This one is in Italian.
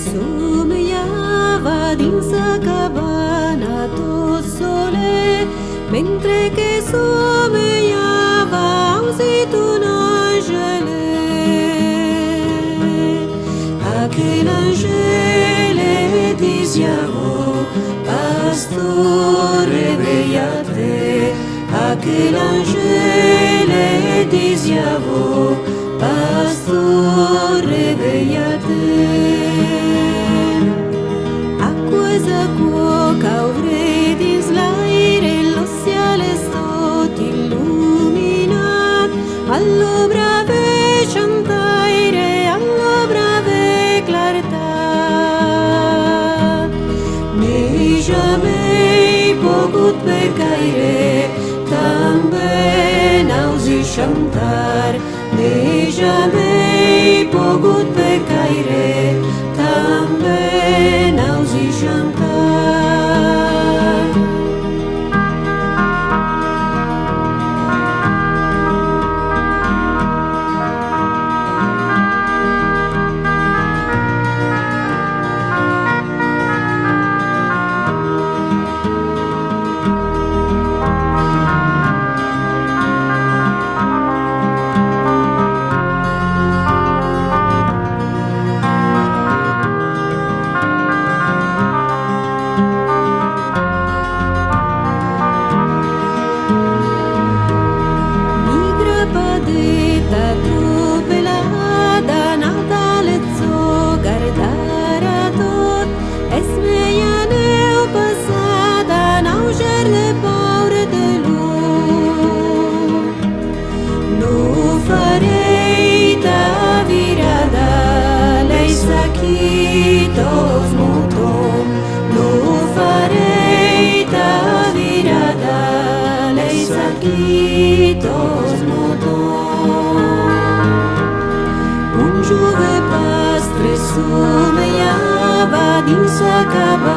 Somigliava d'insa cabana tot sole, mentre che somigliava ausit un angele. Aquel angele diceva, pastore vegliate. Aquel angele diceva, pastore vegliate. Caure dins l'aire, lo ciel tot illuminat, allo brave cantaire, allo brave clartat. Nei jamais pogut pecaire, també nausi cantar. Nei jamais pogut pecaire, també nausi cantar. Tos muto, nu farei ta virada, lei sachitos muto. Un giove pastre somigliava d'insa cabana.